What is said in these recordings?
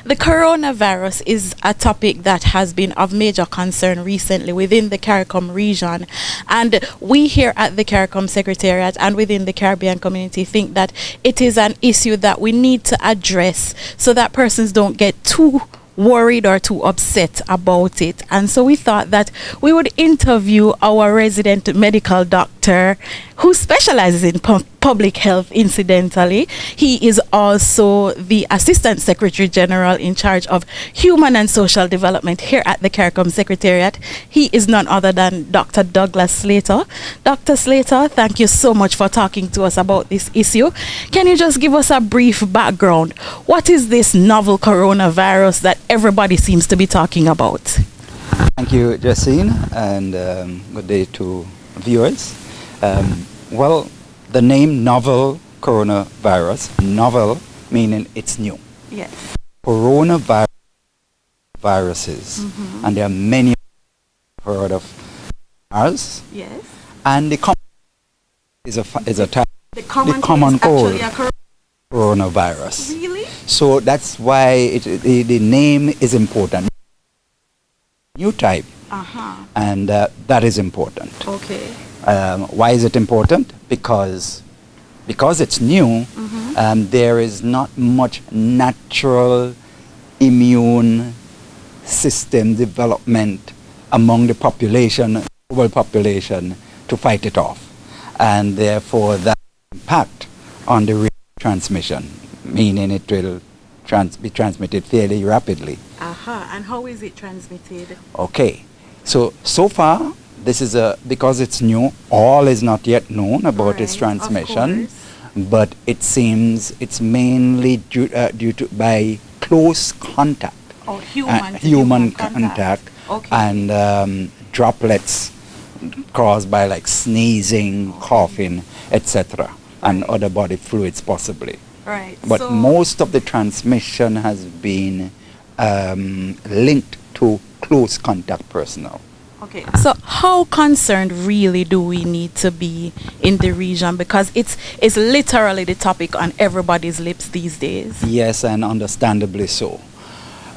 The coronavirus is a topic that has been of major concern recently within the CARICOM region. And we here at the CARICOM Secretariat and within the Caribbean community think that it is an issue that we need to address so that persons don't get too worried or too upset about it. And so we thought that we would interview our resident medical doctor who specializes in public health, incidentally. He is also the Assistant Secretary General in charge of Human and Social Development here at the CARICOM Secretariat. He is none other than Dr. Douglas Slater. Dr. Slater, thank you so much for talking to us about this issue. Can you just give us a brief background? What is this novel coronavirus that everybody seems to be talking about? Thank you, Jascene, and good day to viewers. Well, the name novel coronavirus, novel meaning it's new. Yes. Coronavirus viruses, and there are many heard of ours. Yes. And the common is a type. The common cold is actually a coronavirus. Really? So that's why the name is important. New type, and that is important. Okay. Why is it important? Because it's new, there is not much natural immune system development among the population, global population, to fight it off. And therefore that impact on the transmission, meaning it will be transmitted fairly rapidly. And how is it transmitted? Okay. So far, this is because it's new, all is not yet known about its transmission, but it seems it's mainly due to by close contact. Oh, human contact. Okay. And droplets caused by like sneezing, coughing, etc., and other body fluids possibly. Right. But most of the transmission has been linked to close contact personnel. Okay, so how concerned really do we need to be in the region? Because it's literally the topic on everybody's lips these days. Yes, and understandably so.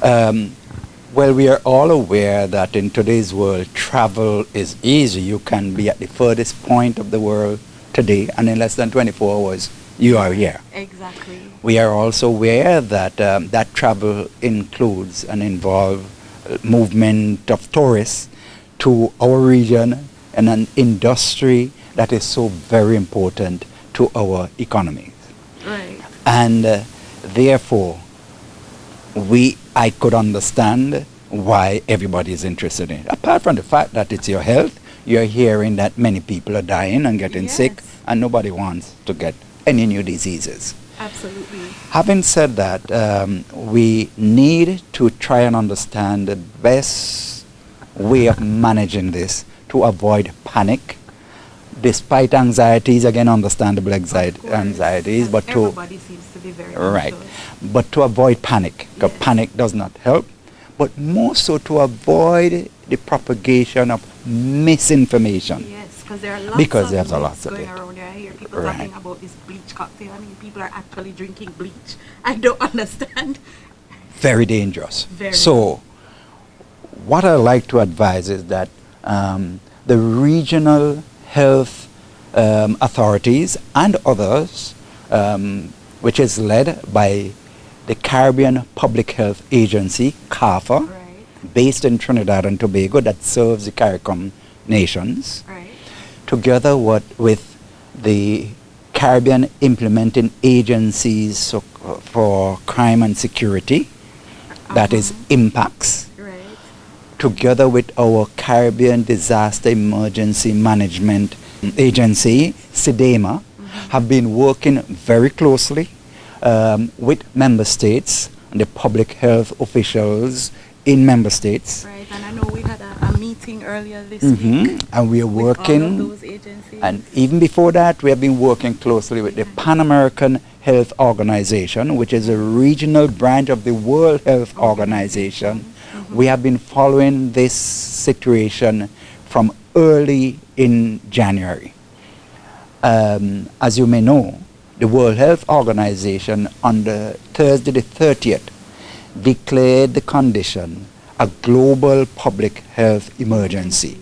Well, we are all aware that in today's world, travel is easy. You can be at the furthest point of the world today, and in less than 24 hours, you are here. Exactly. We are also aware that that travel includes and involves movement of tourists to our region and an industry that is so very important to our economies. Right. And therefore, I could understand why everybody is interested in it. Apart from the fact that it's your health, you're hearing that many people are dying and getting sick, and nobody wants to get any new diseases. Absolutely. Having said that, we need to try and understand the best way of managing this to avoid panic, despite anxieties, again understandable anxieties, but everybody seems to be very anxious. But to avoid panic, because panic does not help, but more so to avoid the propagation of misinformation. Yes, because there are lots of going around here. I hear people talking about this bleach cocktail. I mean, people are actually drinking bleach. I don't understand. Very dangerous. Very. So, what I like to advise is that the regional health authorities and others, which is led by the Caribbean Public Health Agency, CARICOM, based in Trinidad and Tobago, that serves the CARICOM nations, together with the Caribbean Implementing Agencies for Crime and Security, that is IMPACTS, together with our Caribbean Disaster Emergency Management Agency, SIDEMA, have been working very closely with member states and the public health officials in member states. Right, and I know we had a meeting earlier this week. And we are working, all of those agencies. And even before that, we have been working closely with the Pan American Health Organization, which is a regional branch of the World Health Organization. We have been following this situation from early in January. As you may know, the World Health Organization on the Thursday the 30th declared the condition a global public health emergency.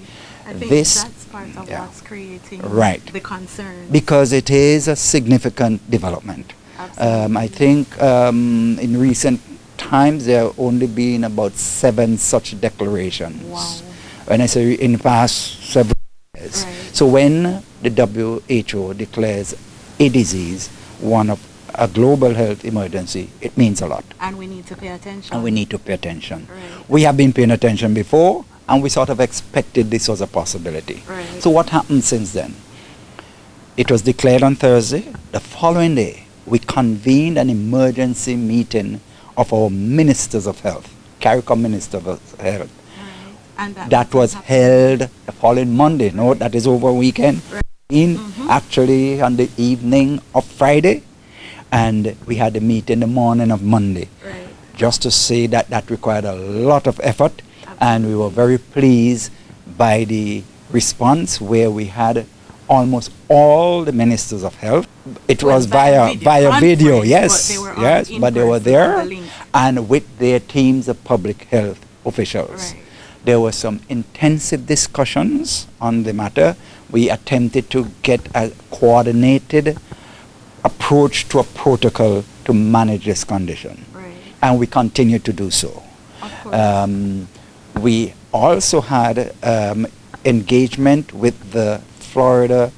I think This, that's part of yeah, what's creating right, the concern. because it is a significant development. I think in recent times there have only been about 7 such declarations. Wow. When I say in the past several years. Right. So when the WHO declares a disease one of a global health emergency, it means a lot. And we need to pay attention. And we need to pay attention. Right. We have been paying attention before, and we sort of expected this was a possibility. Right. So what happened since then? It was declared on Thursday. The following day, we convened an emergency meeting of our ministers of health, CARICOM Minister of Health. Right. And That was held the following Monday. No, that is over weekend. Right. Actually on the evening of Friday, and we had a meeting the morning of Monday. Right. Just to say that that required a lot of effort, and we were very pleased by the response where we had almost all the ministers of health. It was via video, yes, but they were there and with their teams of public health officials. Right. There were some intensive discussions on the matter. We attempted to get a coordinated approach to a protocol to manage this condition. Right. And we continue to do so. Of course. We also had engagement with the Florida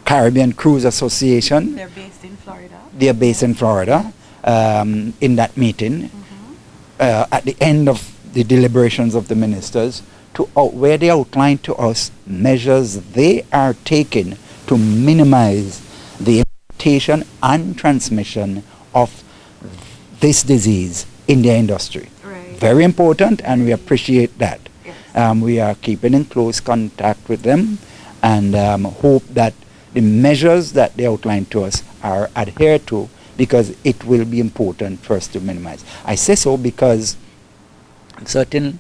Caribbean Cruise Association. They're based in Florida. They're based in Florida. In that meeting, at the end of the deliberations of the ministers, where they outlined to us measures they are taking to minimize the importation and transmission of this disease in their industry. Right. Very important, and we appreciate that. Yes. We are keeping in close contact with them, and hope that the measures that they outlined to us are adhered to, because it will be important for us to minimize. I say so because certain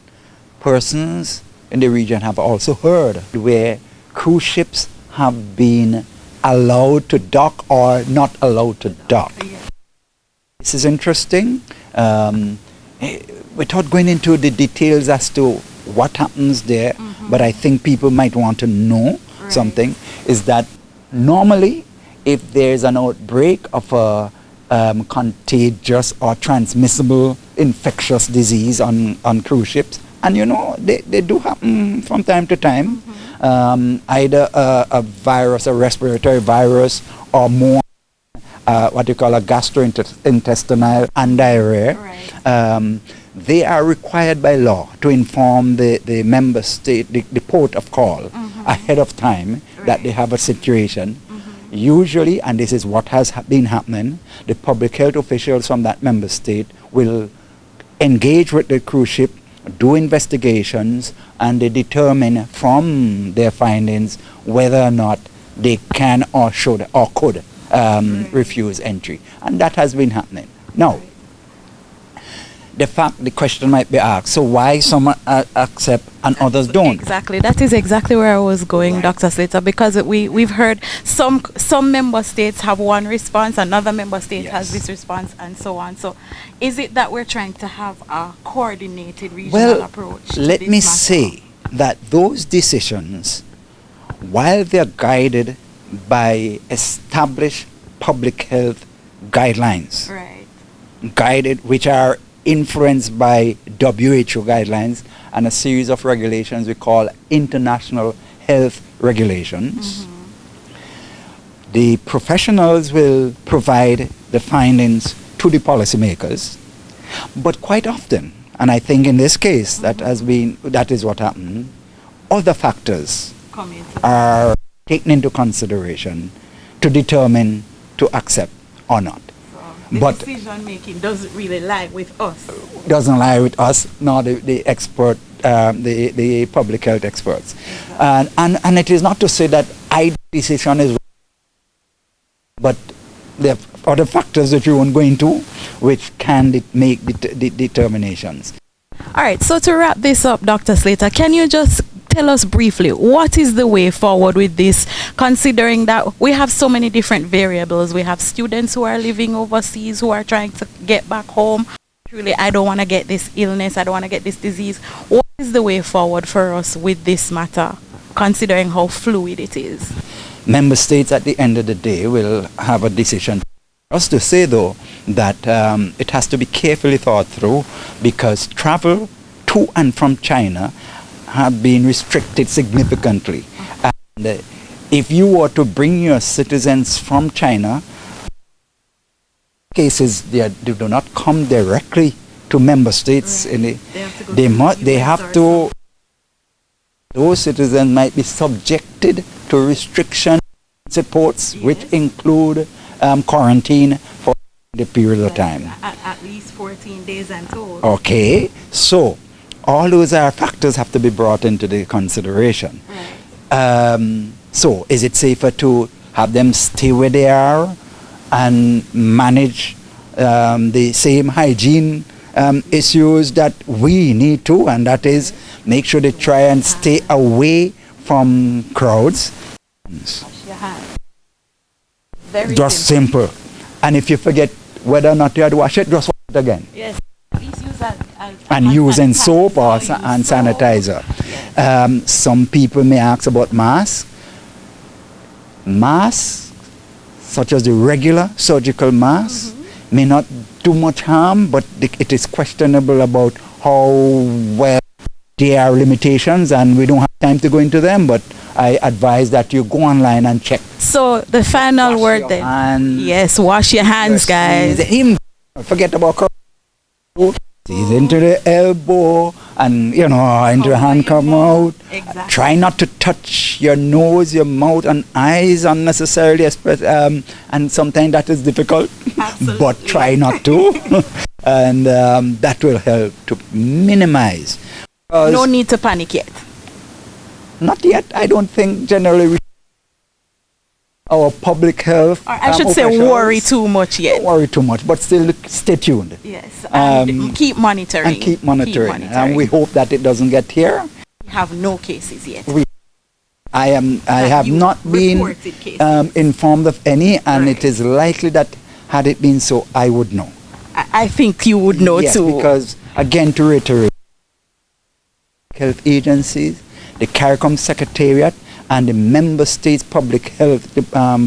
persons in the region have also heard where cruise ships have been allowed to dock or not allowed to dock. Yes. This is interesting. Without going into the details as to what happens there, but I think people might want to know something, is that normally if there's an outbreak of a contagious or transmissible infectious disease on cruise ships, and you know, they do happen from time to time, either a virus, a respiratory virus, or more what you call a gastrointestinal and diarrhea. Right. They are required by law to inform the member state, the port of call, ahead of time that they have a situation. Usually, and this is what has been happening, the public health officials from that member state will engage with the cruise ship, do investigations, and they determine from their findings whether or not they can or should or could refuse entry. And that has been happening. Now, the question might be asked, so why some accept and others don't? Exactly. That is exactly where I was going, Right. Dr. Slater, because we've heard some member states have one response, another member state has this response, and so on. So is it that we're trying to have a coordinated regional approach to let this me matter? say that those decisions, while they're guided by established public health guidelines, Right. which are influenced by WHO guidelines and a series of regulations we call international health regulations. The professionals will provide the findings to the policymakers, but quite often, and I think in this case that is what happened, other factors Come into are taken into consideration to determine to accept or not. the But decision making doesn't really lie with us. doesn't lie with us nor the expert, the public health experts. And it is not to say that either decision is right, but there are other factors that you won't go into which can make the determinations. All right, so to wrap this up, Dr. Slater, can you just tell us briefly what is the way forward with this, considering that we have so many different variables? We have students who are living overseas who are trying to get back home. truly, I don't want to get this illness, I don't want to get this disease. What is the way forward for us with this matter, considering how fluid it is? Member states at the end of the day will have a decision. For us to say though that it has to be carefully thought through, because travel to and from China have been restricted significantly. And if you were to bring your citizens from China, cases they do not come directly to member states. Right. They have to. Those citizens might be subjected to restriction supports, yes, which include quarantine for the period of time. At least 14 days and told. Okay, so all those factors have to be brought into the consideration. Right. So is it safer to have them stay where they are and manage the same hygiene issues that we need to, and that is make sure they try and stay away from crowds? Wash your hands. Very Just simple. And if you forget whether or not you had to wash it, just wash it again. Yes. At least use and using soap or and sanitizer. Yes. Some people may ask about masks. Masks, such as the regular surgical mask, may not do much harm, but it is questionable about how well there are limitations, and we don't have time to go into them, but I advise that you go online and check. So the final word then. Yes, wash your hands, guys. Forget about crowd. Into the elbow and into the hand come out. Exactly. Try not to touch your nose, your mouth and eyes unnecessarily, and sometimes that is difficult. Absolutely. But try not to. And that will help to minimize. No need to panic yet. Not yet. I don't think generally our public health, or I should say worry too much yet. Don't worry too much, but still stay tuned. Yes, and keep monitoring. And keep monitoring. And we hope that it doesn't get here. We have no cases yet. I have not been informed of any, and it is likely that had it been so, I would know. I think you would know too. Because again, to reiterate, health agencies, the CARICOM Secretariat, and the member states' public health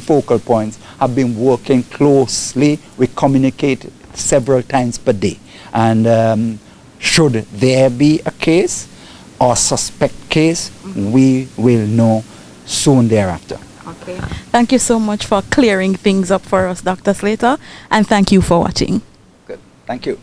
focal points have been working closely. We communicate several times per day. And should there be a case or suspect case, we will know soon thereafter. Okay. Thank you so much for clearing things up for us, Dr. Slater, and thank you for watching. Good. Thank you.